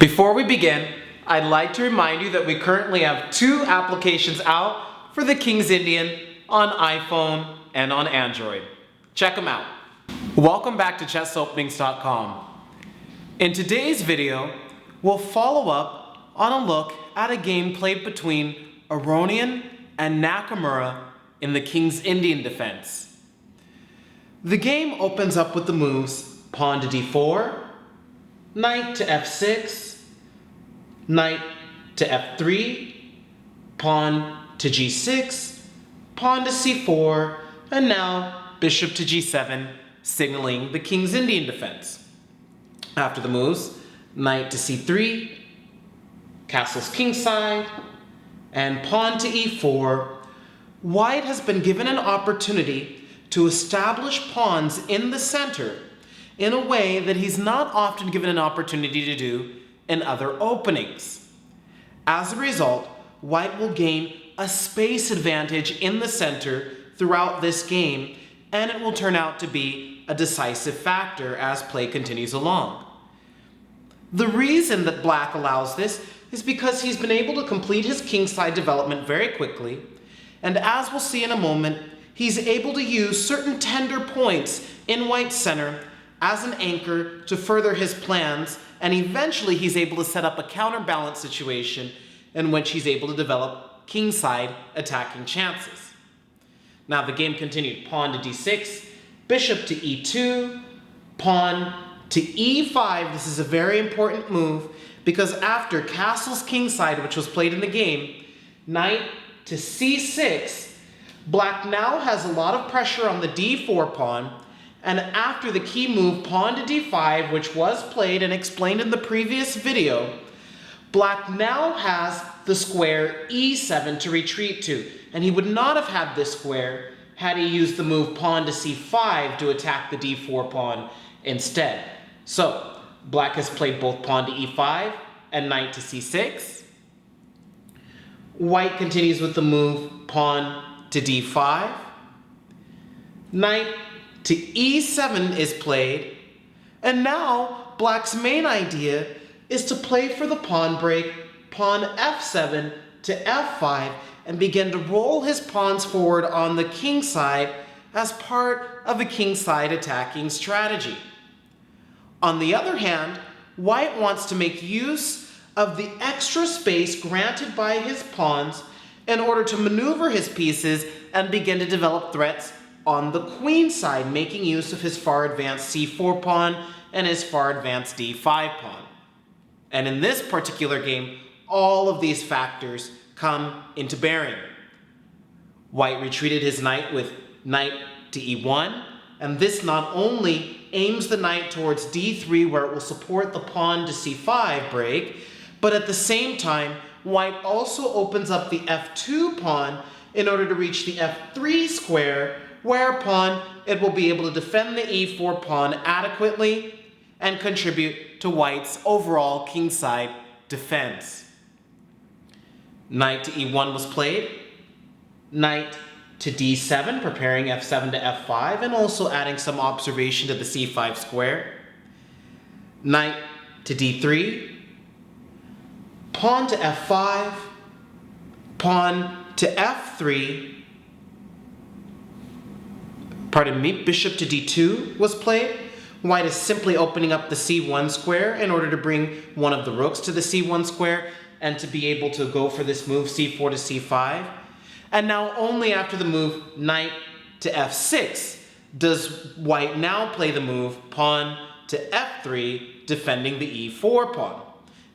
Before we begin, I'd like to remind you that we currently have 2 applications out for the King's Indian on iPhone and on Android. Check them out. Welcome back to chessopenings.com. In today's video, we'll follow up on a look at a game played between Aronian and Nakamura in the King's Indian defense. The game opens up with the moves pawn to d4, knight to f6, knight to f3, pawn to g6, pawn to c4, and now bishop to g7, signaling the King's Indian defense. After the moves, knight to c3, castles kingside, and pawn to e4, White has been given an opportunity to establish pawns in the center in a way that he's not often given an opportunity to do in other openings. As a result, White will gain a space advantage in the center throughout this game, and it will turn out to be a decisive factor as play continues along. The reason that Black allows this is because he's been able to complete his kingside development very quickly, and as we'll see in a moment, he's able to use certain tender points in White's center as an anchor to further his plans, and eventually he's able to set up a counterbalance situation in which he's able to develop kingside attacking chances. Now the game continued. Pawn to d6, bishop to e2, pawn to e5. This is a very important move because after castles kingside, which was played in the game, knight to c6, Black now has a lot of pressure on the d4 pawn, and after the key move pawn to d5, which was played and explained in the previous video, Black now has the square e7 to retreat to, and he would not have had this square had he used the move pawn to c5 to attack the d4 pawn instead. So, Black has played both pawn to e5 and knight to c6. White continues with the move pawn to d5. Knight to e7 is played, and now Black's main idea is to play for the pawn break, pawn f7 to f5, and begin to roll his pawns forward on the king side as part of a kingside attacking strategy. On the other hand, White wants to make use of the extra space granted by his pawns in order to maneuver his pieces and begin to develop threats on the queen side, making use of his far advanced c4 pawn and his far advanced d5 pawn. And in this particular game, all of these factors come into bearing. White retreated his knight with knight to e1, and this not only aims the knight towards d3 where it will support the pawn to c5 break, but at the same time, White also opens up the f2 pawn in order to reach the f3 square, whereupon it will be able to defend the e4 pawn adequately and contribute to White's overall kingside defense. Knight to e1 was played, knight to d7, preparing f7 to f5 and also adding some observation to the c5 square, knight to d3, pawn to f5, pawn to f3, bishop to d2 was played. White is simply opening up the c1 square in order to bring one of the rooks to the c1 square and to be able to go for this move c4 to c5. And now only after the move knight to f6 does White now play the move pawn to f3, defending the e4 pawn.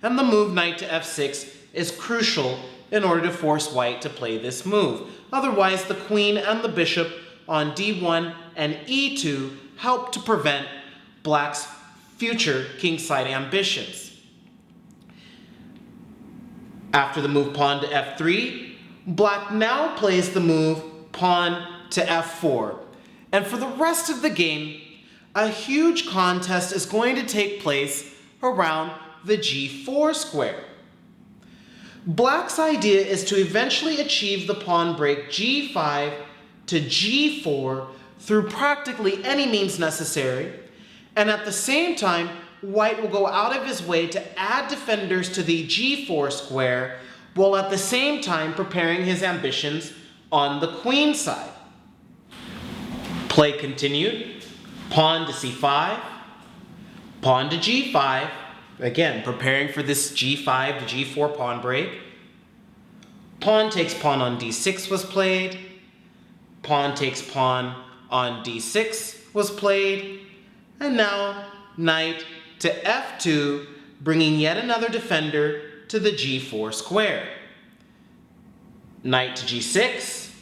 And the move knight to f6 is crucial in order to force White to play this move. Otherwise, the queen and the bishop on d1 and e2 help to prevent Black's future kingside ambitions. After the move pawn to f3, Black now plays the move pawn to f4. And for the rest of the game, a huge contest is going to take place around the g4 square. Black's idea is to eventually achieve the pawn break g5 to g4 through practically any means necessary, and at the same time White will go out of his way to add defenders to the g4 square, while at the same time preparing his ambitions on the queen side. Play continued. Pawn to c5, pawn to g5, again preparing for this g5 to g4 pawn break. Pawn takes pawn on d6 was played. Pawn takes pawn on d6 was played. And now knight to f2, bringing yet another defender to the g4 square. Knight to g6,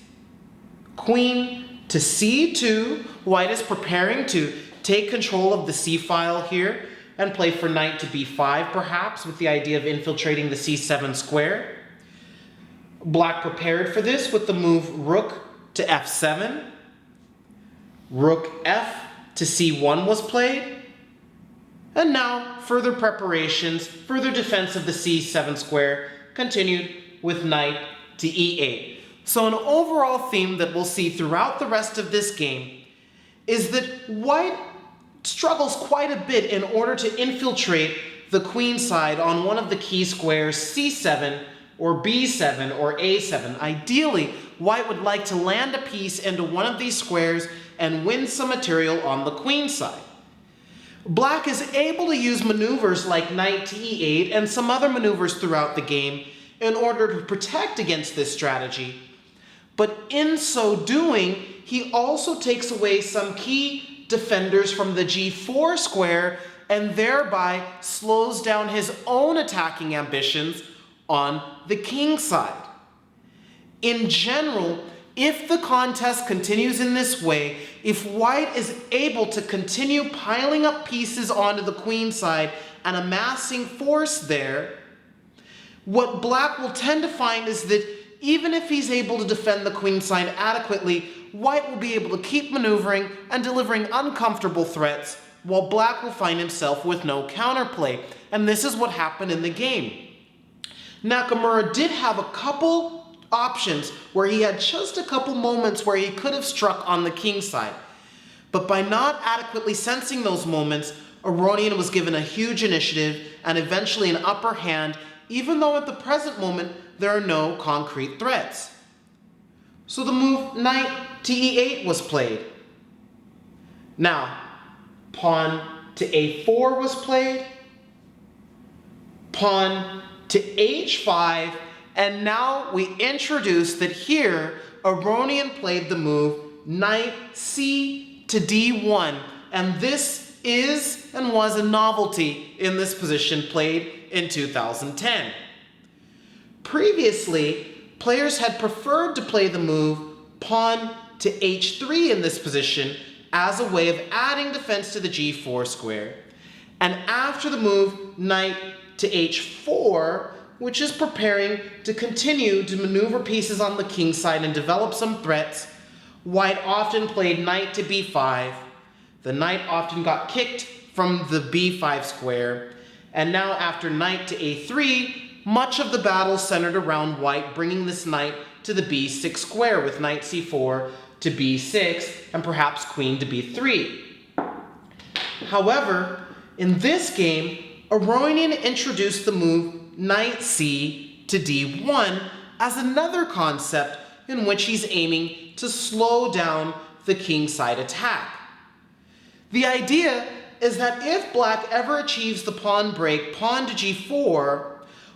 queen to c2. White is preparing to take control of the c file here and play for knight to b5 perhaps, with the idea of infiltrating the c7 square. Black prepared for this with the move rook to f7. Rook f to c1 was played. And now further preparations, further defense of the c7 square continued with knight to e8. So an overall theme that we'll see throughout the rest of this game is that White struggles quite a bit in order to infiltrate the queen side on one of the key squares, c7 or b7 or a7. Ideally, White would like to land a piece into one of these squares and win some material on the queen side. Black is able to use maneuvers like knight to e8 and some other maneuvers throughout the game in order to protect against this strategy. But in so doing, he also takes away some key defenders from the g4 square and thereby slows down his own attacking ambitions on the king side. In general, if the contest continues in this way, if White is able to continue piling up pieces onto the queen side and amassing force there, what Black will tend to find is that even if he's able to defend the queen side adequately, White will be able to keep maneuvering and delivering uncomfortable threats, while Black will find himself with no counterplay. And this is what happened in the game. Nakamura did have a couple options where he had just a couple moments where he could have struck on the king side. But by not adequately sensing those moments, Aronian was given a huge initiative and eventually an upper hand, even though at the present moment there are no concrete threats. So the move knight to e8 was played. Now, pawn to a4 was played. Pawn to h5. And now we introduce that here, Aronian played the move knight c to d1. And this is and was a novelty in this position played in 2010. Previously, players had preferred to play the move pawn to h3 in this position as a way of adding defense to the g4 square. And after the move knight to h4, which is preparing to continue to maneuver pieces on the king side and develop some threats, White often played knight to b5. The knight often got kicked from the b5 square. And now after knight to a3, much of the battle centered around White bringing this knight to the b6 square with knight c4 to b6 and perhaps queen to b3. However, in this game, Aronian introduced the move knight c to d1 as another concept in which he's aiming to slow down the kingside attack. The idea is that if Black ever achieves the pawn break pawn to g4,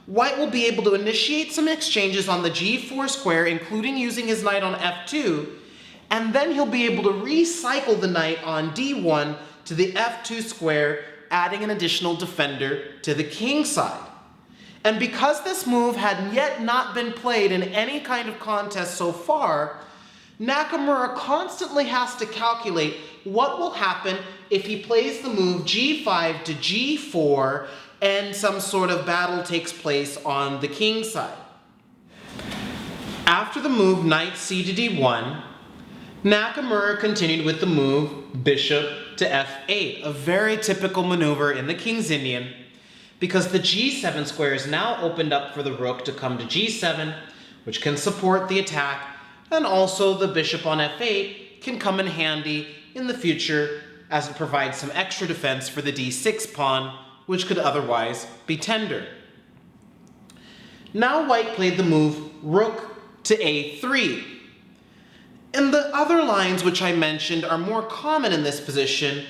White will be able to initiate some exchanges on the g4 square, including using his knight on f2, and then he'll be able to recycle the knight on d1 to the f2 square, adding an additional defender to the king side. And because this move had yet not been played in any kind of contest so far, Nakamura constantly has to calculate what will happen if he plays the move g5 to g4 and some sort of battle takes place on the king side. After the move knight c to d1, Nakamura continued with the move bishop to f8, a very typical maneuver in the King's Indian, because the g7 square is now opened up for the rook to come to g7, which can support the attack, and also the bishop on f8 can come in handy in the future as it provides some extra defense for the d6 pawn, which could otherwise be tender. Now white played the move rook to a3. And the other lines which I mentioned are more common in this position.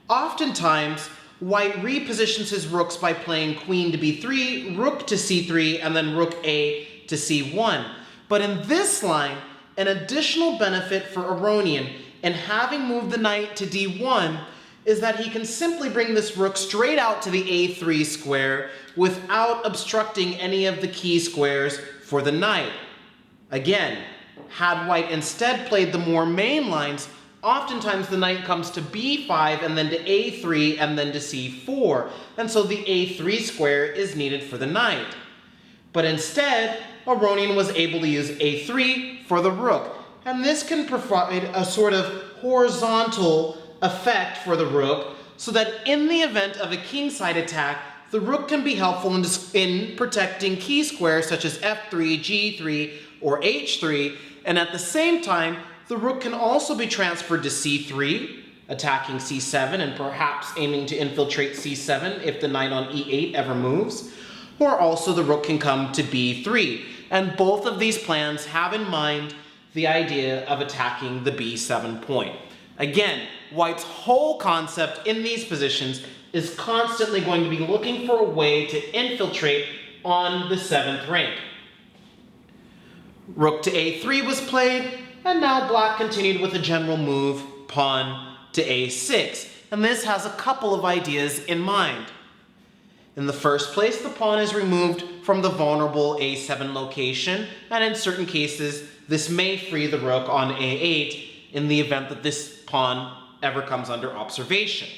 Oftentimes, white repositions his rooks by playing queen to b3, rook to c3, and then rook a to c1. But in this line, an additional benefit for Aronian in having moved the knight to d1 is that he can simply bring this rook straight out to the a3 square without obstructing any of the key squares for the knight. Again, had white instead played the more main lines, oftentimes the knight comes to b5 and then to a3 and then to c4, and so the a3 square is needed for the knight. But instead, Aronian was able to use a3 for the rook, and this can provide a sort of horizontal effect for the rook, so that in the event of a kingside attack, the rook can be helpful in protecting key squares such as f3, g3, or h3, and at the same time, the rook can also be transferred to c3, attacking c7 and perhaps aiming to infiltrate c7 if the knight on e8 ever moves, or also the rook can come to b3. And both of these plans have in mind the idea of attacking the b7 point. Again, white's whole concept in these positions is constantly going to be looking for a way to infiltrate on the 7th rank. Rook to a3 was played, and now black continued with a general move, pawn to a6. And this has a couple of ideas in mind. In the first place, the pawn is removed from the vulnerable a7 location, and in certain cases, this may free the rook on a8 in the event that this pawn ever comes under observation.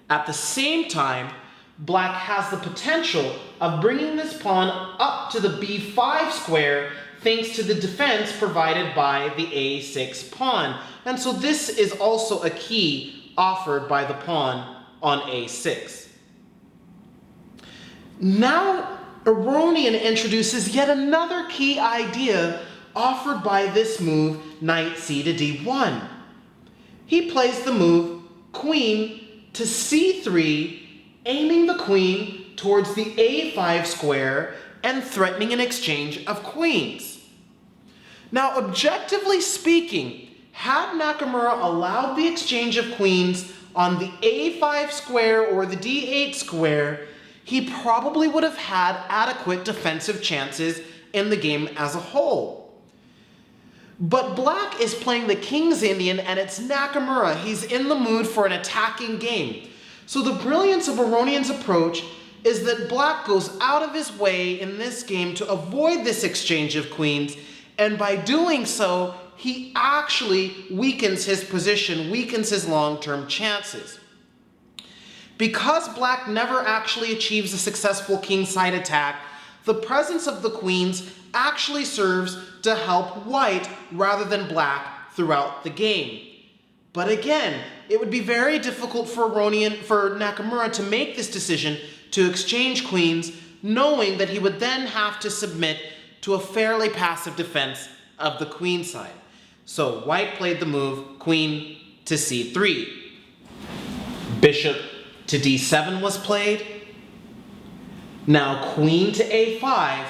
At the same time, black has the potential of bringing this pawn up to the b5 square thanks to the defense provided by the a6 pawn. And so this is also a key offered by the pawn on a6. Now, Aronian introduces yet another key idea offered by this move, knight c to d1. He plays the move queen to c3, aiming the queen towards the a5 square and threatening an exchange of queens. Now, objectively speaking, had Nakamura allowed the exchange of queens on the a5 square or the d8 square, he probably would have had adequate defensive chances in the game as a whole. But black is playing the King's Indian, and it's Nakamura. He's in the mood for an attacking game. So the brilliance of Aronian's approach is that black goes out of his way in this game to avoid this exchange of queens, and by doing so, he actually weakens his position, weakens his long-term chances. Because black never actually achieves a successful kingside attack, the presence of the queens actually serves to help white rather than black throughout the game. But again, it would be very difficult for Nakamura to make this decision to exchange queens, knowing that he would then have to submit to a fairly passive defense of the queen side. So white played the move queen to c3. Bishop to d7 was played. Now queen to a5.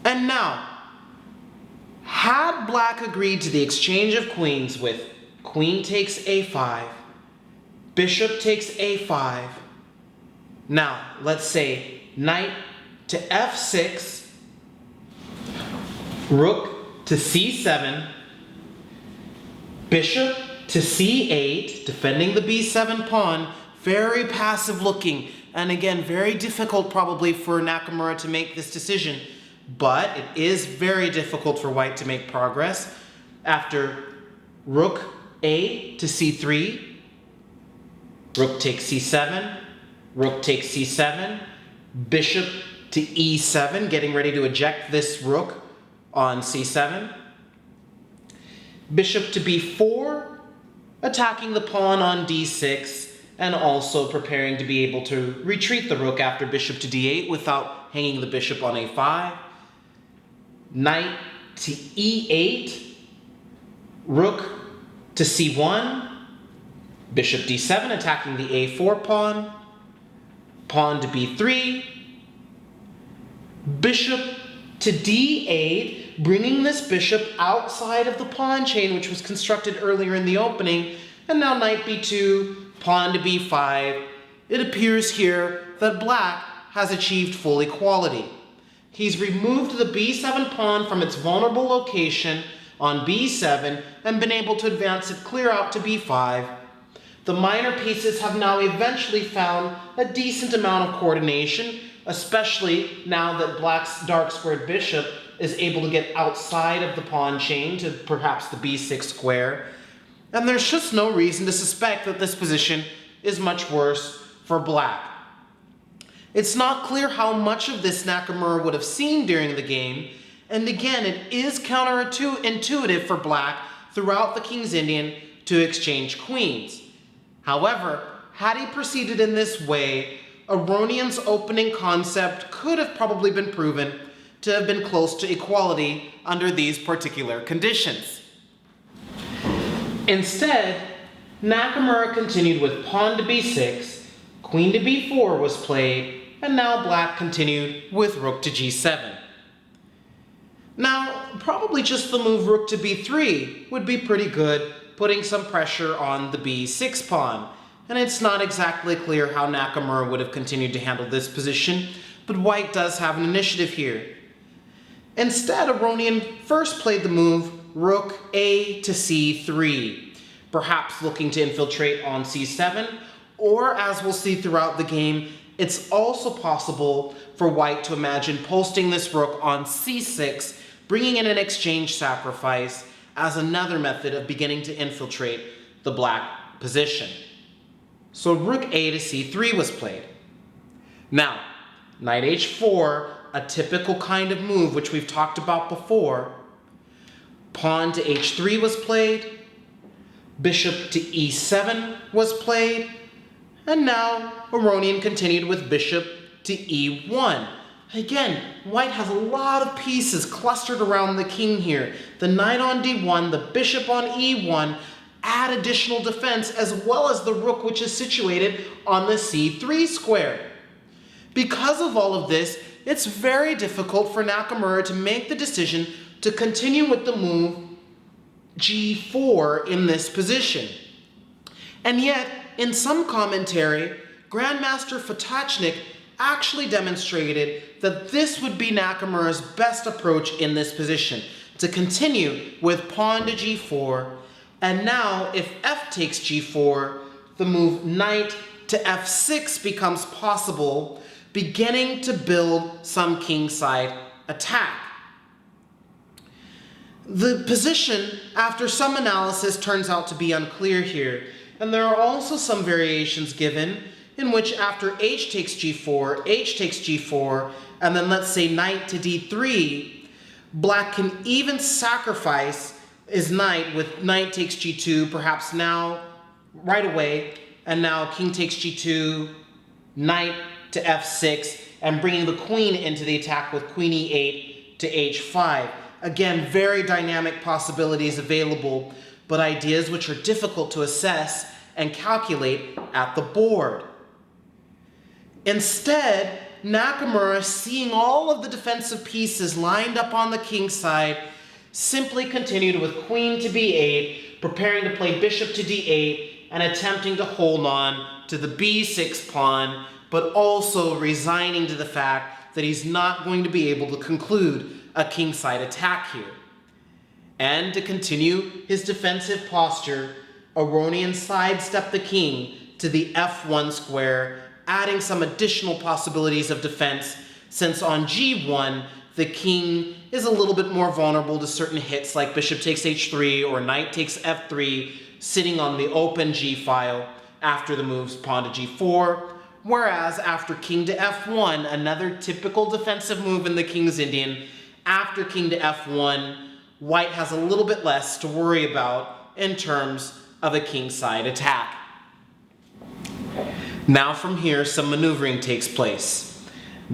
And now, had black agreed to the exchange of queens with queen takes a5, bishop takes a5, now let's say knight to f6, rook to c7, bishop to c8, defending the b7 pawn, very passive looking, and again, very difficult probably for Nakamura to make this decision. But it is very difficult for white to make progress. After rook a to c3, rook takes c7, rook takes c7, bishop to e7, getting ready to eject this rook on c7, bishop to b4, attacking the pawn on d6, and also preparing to be able to retreat the rook after bishop to d8 without hanging the bishop on a5. Knight to e8, rook to c1, Bishop d7 attacking the a4 pawn. Pawn to b3. Bishop to d8, bringing this bishop outside of the pawn chain, which was constructed earlier in the opening. And now knight b2, pawn to b5. It appears here that black has achieved full equality. He's removed the b7 pawn from its vulnerable location on b7 and been able to advance it clear out to b5. The minor pieces have now eventually found a decent amount of coordination, especially now that black's dark squared bishop is able to get outside of the pawn chain to perhaps the b6 square. And there's just no reason to suspect that this position is much worse for black. It's not clear how much of this Nakamura would have seen during the game, and again, it is counterintuitive for black throughout the King's Indian to exchange queens. However, had he proceeded in this way, Aronian's opening concept could have probably been proven to have been close to equality under these particular conditions. Instead, Nakamura continued with pawn to b6, queen to b4 was played, and now black continued with rook to g7. Now, probably just the move rook to b3 would be pretty good, putting some pressure on the b6 pawn. And it's not exactly clear how Nakamura would have continued to handle this position, but white does have an initiative here. Instead, Aronian first played the move rook a to c3, perhaps looking to infiltrate on c7, or as we'll see throughout the game, it's also possible for white to imagine posting this rook on c6, bringing in an exchange sacrifice as another method of beginning to infiltrate the black position. So rook a to c3 was played. Now, knight h4, a typical kind of move which we've talked about before. Pawn to h3 was played. Bishop to e7 was played. And now Aronian continued with bishop to e1. Again, white has a lot of pieces clustered around the king here. The knight on d1, the bishop on e1, add additional defense, as well as the rook which is situated on the c3 square. Because of all of this, it's very difficult for Nakamura to make the decision to continue with the move g4 in this position. And yet, in some commentary, Grandmaster Fatachnik actually demonstrated that this would be Nakamura's best approach in this position, to continue with pawn to g4, and now if f takes g4, the move knight to f6 becomes possible, beginning to build some kingside attack. The position, after some analysis, turns out to be unclear here, and there are also some variations given in which after h takes g4, and then let's say knight to d3, black can even sacrifice his knight with knight takes g2, perhaps now, right away, and now king takes g2, knight to f6, and bringing the queen into the attack with queen e8 to h5. Again, very dynamic possibilities available, but ideas which are difficult to assess and calculate at the board. Instead, Nakamura, seeing all of the defensive pieces lined up on the king side, simply continued with queen to b8, preparing to play bishop to d8, and attempting to hold on to the b6 pawn, but also resigning to the fact that he's not going to be able to conclude a kingside attack here. And to continue his defensive posture, Aronian sidestepped the king to the f1 square, adding some additional possibilities of defense, since on g1, the king is a little bit more vulnerable to certain hits like bishop takes h3 or knight takes f3, sitting on the open g file after the moves pawn to g4, whereas after king to f1, another typical defensive move in the King's Indian, after king to f1, white has a little bit less to worry about in terms of a kingside attack. Now from here, some maneuvering takes place.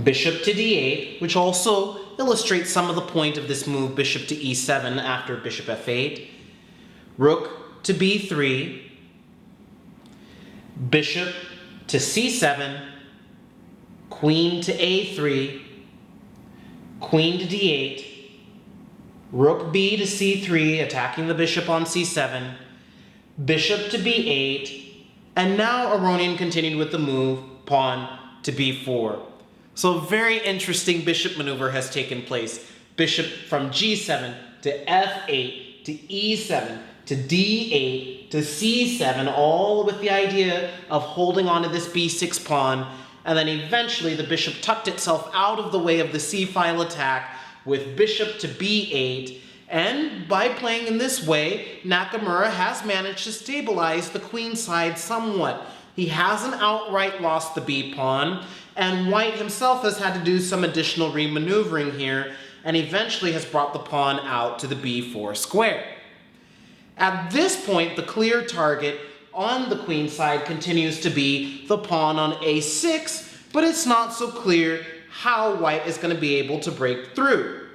Bishop to d8, which also illustrates some of the point of this move, bishop to e7 after bishop f8. Rook to b3. bishop to c7, queen to a3, queen to d8, rook b to c3, attacking the bishop on c7, bishop to b8, and now Aronian continued with the move, pawn to b4. So a very interesting bishop maneuver has taken place. Bishop from g7 to f8 to e7 to d8 to c7, all with the idea of holding on to this b6 pawn, and then eventually the bishop tucked itself out of the way of the c-file attack with bishop to b8, and by playing in this way, Nakamura has managed to stabilize the queenside somewhat. He hasn't outright lost the b-pawn, and white himself has had to do some additional remaneuvering here, and eventually has brought the pawn out to the b4 square. At this point, the clear target on the queen side continues to be the pawn on a6, but it's not so clear how white is going to be able to break through.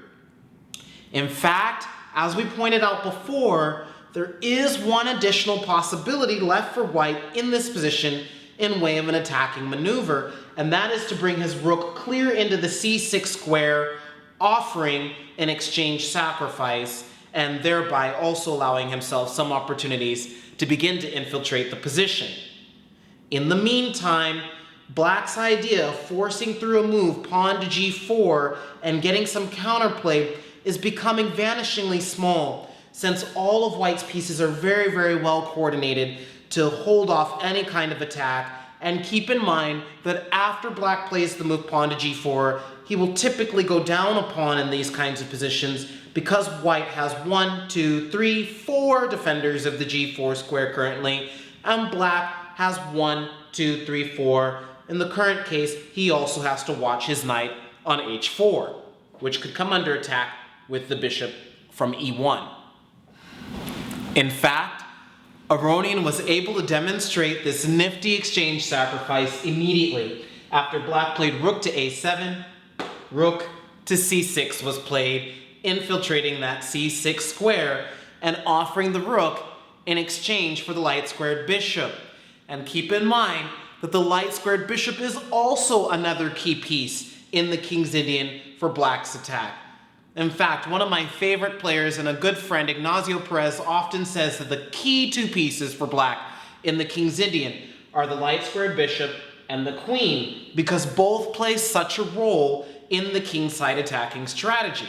In fact, as we pointed out before, there is one additional possibility left for white in this position in way of an attacking maneuver, and that is to bring his rook clear into the c6 square, offering an exchange sacrifice, and thereby also allowing himself some opportunities to begin to infiltrate the position. In the meantime, black's idea of forcing through a move, pawn to g4, and getting some counterplay is becoming vanishingly small, since all of white's pieces are very, very well coordinated to hold off any kind of attack. And keep in mind that after black plays the move pawn to g4, he will typically go down a pawn in these kinds of positions because white has 1, 2, 3, 4 defenders of the g4 square currently, and black has 1, 2, 3, 4. In the current case, he also has to watch his knight on h4, which could come under attack with the bishop from e1. In fact, Aronian was able to demonstrate this nifty exchange sacrifice immediately after black played rook to a7, rook to c6 was played, infiltrating that c6 square and offering the rook in exchange for the light squared bishop. And keep in mind that the light squared bishop is also another key piece in the King's Indian for black's attack. In fact, one of my favorite players and a good friend, Ignacio Perez, often says that the key two pieces for black in the King's Indian are the light squared bishop and the queen, because both play such a role in the kingside attacking strategy.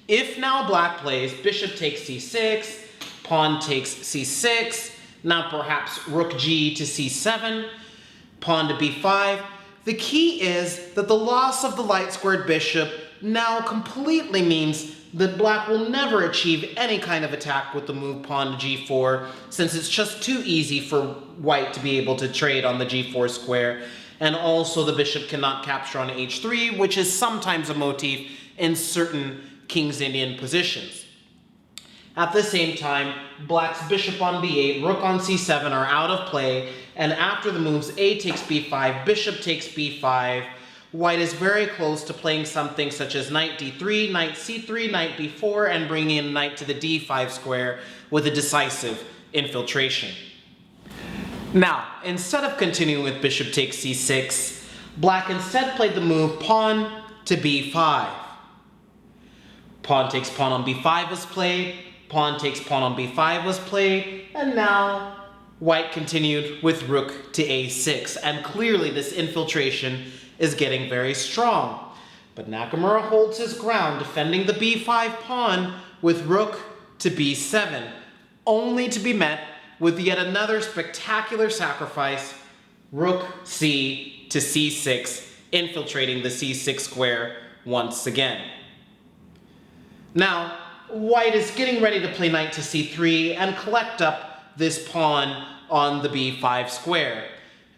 If now black plays bishop takes c6, pawn takes c6, now perhaps rook g to c7, pawn to b5, the key is that the loss of the light squared bishop now completely means that black will never achieve any kind of attack with the move pawn to g4, since it's just too easy for white to be able to trade on the g4 square, and also the bishop cannot capture on h3, which is sometimes a motif in certain King's Indian positions. At the same time, black's bishop on b8, rook on c7 are out of play, and after the moves a takes b5, bishop takes b5, white is very close to playing something such as knight d3, knight c3, knight b4, and bringing in knight to the d5 square with a decisive infiltration. Now, instead of continuing with bishop takes c6, black instead played the move pawn to b5. Pawn takes pawn on b5 was played, pawn takes pawn on b5 was played, and now white continued with rook to a6, and clearly this infiltration is getting very strong. But Nakamura holds his ground, defending the b5 pawn with rook to b7, only to be met with yet another spectacular sacrifice, rook c to c6, infiltrating the c6 square once again. Now, white is getting ready to play knight to c3 and collect up this pawn on the b5 square.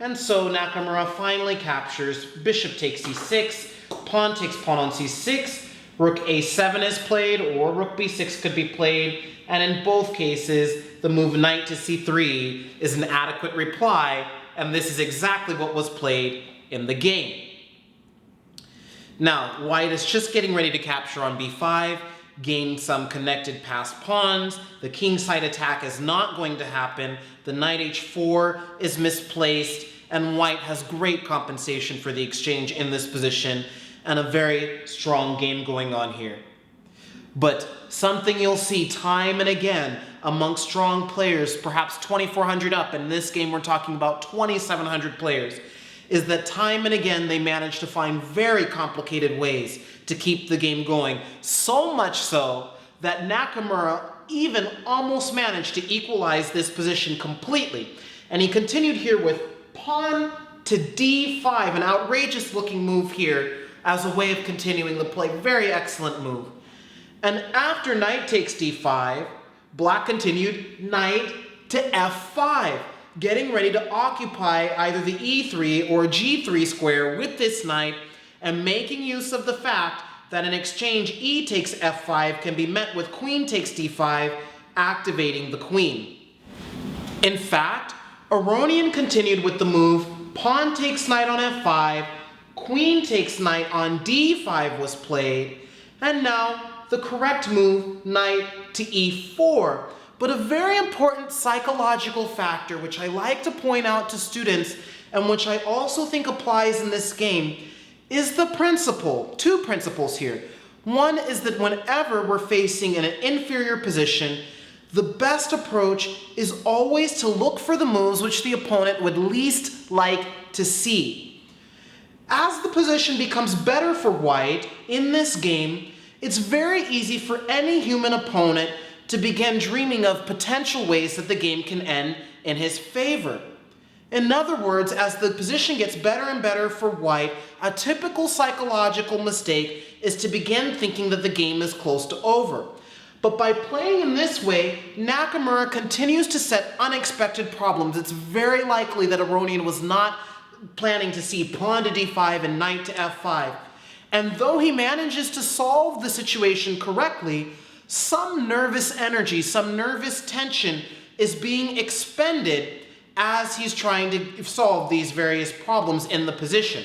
And so Nakamura finally captures bishop takes c6, pawn takes pawn on c6, rook a7 is played, or rook b6 could be played, and in both cases, the move knight to c3 is an adequate reply, and this is exactly what was played in the game. Now, white is just getting ready to capture on b5, gain some connected passed pawns. The kingside attack is not going to happen. The knight h4 is misplaced, and white has great compensation for the exchange in this position, and a very strong game going on here. But something you'll see time and again among strong players, perhaps 2,400 up, in this game we're talking about 2,700 players, is that time and again they manage to find very complicated ways to keep the game going. So much so that Nakamura even almost managed to equalize this position completely. And he continued here with pawn to d5, an outrageous looking move here as a way of continuing the play. Very excellent move. And after knight takes d5, black continued knight to f5, getting ready to occupy either the e3 or g3 square with this knight, and making use of the fact that in exchange e takes f5 can be met with queen takes d5, activating the queen. In fact, Aronian continued with the move pawn takes knight on f5, queen takes knight on d5 was played, and now the correct move, knight to e4. But a very important psychological factor which I like to point out to students, and which I also think applies in this game, is the principle, two principles here. One is that whenever we're facing in an inferior position, the best approach is always to look for the moves which the opponent would least like to see. As the position becomes better for white in this game, it's very easy for any human opponent to begin dreaming of potential ways that the game can end in his favor. In other words, as the position gets better and better for white, a typical psychological mistake is to begin thinking that the game is close to over. But by playing in this way, Nakamura continues to set unexpected problems. It's very likely that Aronian was not planning to see pawn to d5 and knight to f5. And though he manages to solve the situation correctly, some nervous energy, some nervous tension is being expended as he's trying to solve these various problems in the position.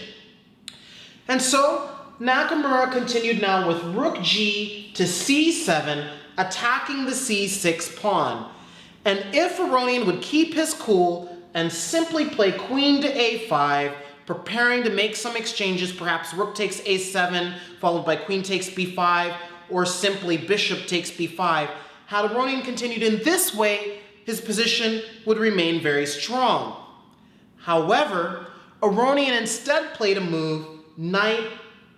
And so Nakamura continued now with rook g to c7, attacking the c6 pawn. And if Aronian would keep his cool and simply play queen to a5, preparing to make some exchanges, perhaps rook takes a7, followed by queen takes b5, or simply bishop takes b5, had Aronian continued in this way, his position would remain very strong. However, Aronian instead played a move, knight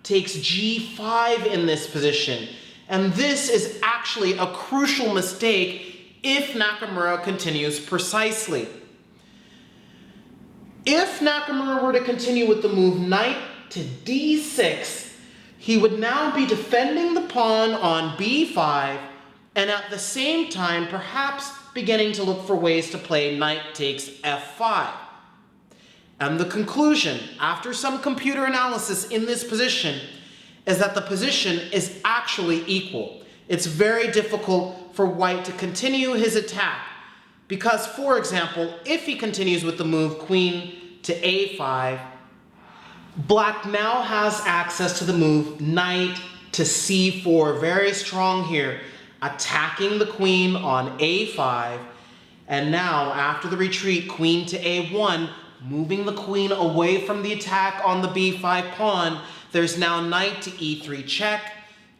takes g5 in this position. And this is actually a crucial mistake if Nakamura continues precisely. If Nakamura were to continue with the move knight to d6, he would now be defending the pawn on b5, and at the same time perhaps beginning to look for ways to play knight takes f5. And the conclusion, after some computer analysis in this position, is that the position is actually equal. It's very difficult for white to continue his attack because, for example, if he continues with the move queen to a5, black now has access to the move knight to c4, very strong here, attacking the queen on a5, and now after the retreat, queen to a1, moving the queen away from the attack on the b5 pawn. There's now knight to e3 check,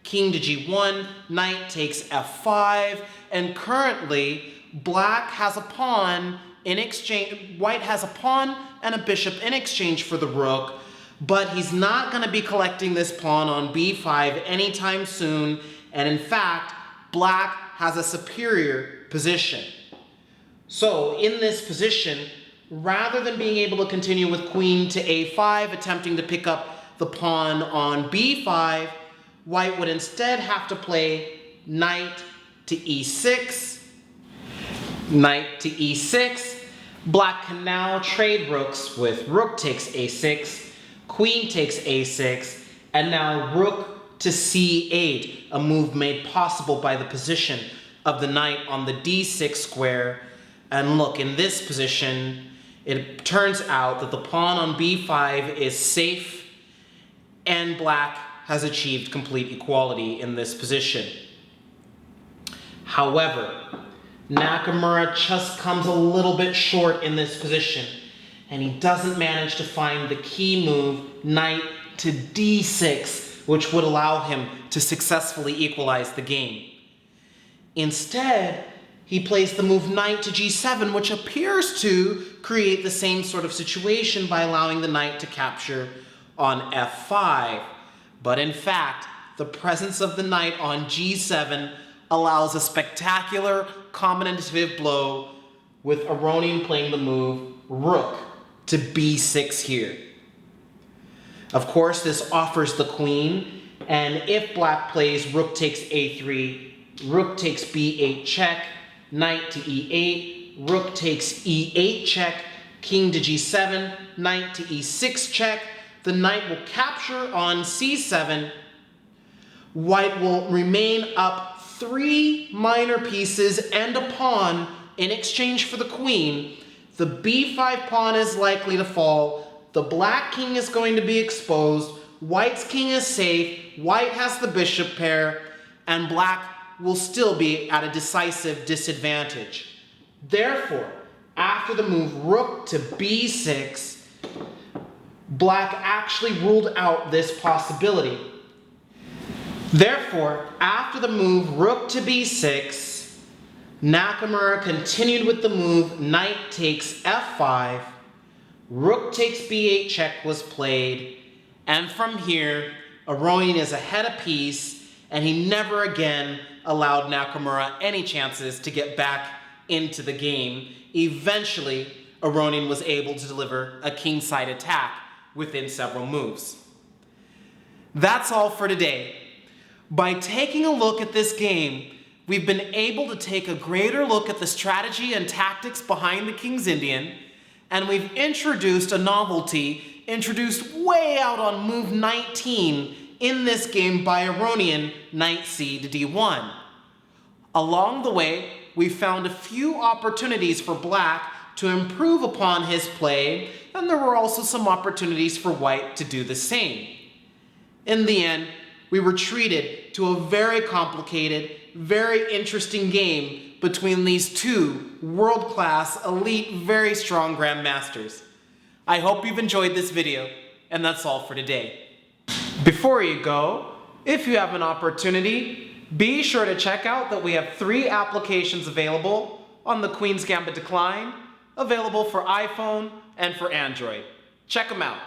king to g1, knight takes f5, and currently black has a pawn in exchange, white has a pawn and a bishop in exchange for the rook, but he's not going to be collecting this pawn on b5 anytime soon, and in fact, black has a superior position. So in this position, rather than being able to continue with queen to a5, attempting to pick up the pawn on b5, white would instead have to play knight to e6, knight to e6. Black can now trade rooks with rook takes a6, queen takes a6, and now rook to c8, a move made possible by the position of the knight on the d6 square. And look, in this position, it turns out that the pawn on b5 is safe, and black has achieved complete equality in this position. However, Nakamura just comes a little bit short in this position, and he doesn't manage to find the key move, knight to d6, which would allow him to successfully equalize the game. Instead, he plays the move knight to g7, which appears to create the same sort of situation by allowing the knight to capture on f5. But in fact, the presence of the knight on g7 allows a spectacular combinative blow, with Aronian playing the move rook to b6 here. Of course, this offers the queen, and if black plays rook takes a3, rook takes b8 check, knight to e8, rook takes e8 check, king to g7, knight to e6 check, the knight will capture on c7, white will remain up 3 minor pieces and a pawn in exchange for the queen. The b5 pawn is likely to fall, the black king is going to be exposed, white's king is safe, white has the bishop pair, and black will still be at a decisive disadvantage. Therefore, after the move rook to b6, black actually ruled out this possibility. Therefore, after the move rook to b6, Nakamura continued with the move knight takes f5, rook takes b8 check was played, and from here, Aronian is ahead a piece, and he never again allowed Nakamura any chances to get back into the game. Eventually, Aronian was able to deliver a kingside attack within several moves. That's all for today. By taking a look at this game, we've been able to take a greater look at the strategy and tactics behind the King's Indian, and we've introduced a novelty introduced way out on move 19 in this game by Aronian, knight c to d1. Along the way, we found a few opportunities for black to improve upon his play, and there were also some opportunities for white to do the same. In the end, we were treated to a very complicated, very interesting game between these two world-class, elite, very strong grandmasters. I hope you've enjoyed this video, and that's all for today. Before you go, if you have an opportunity, be sure to check out that we have 3 applications available on the Queen's Gambit Decline, available for iPhone and for Android. Check them out.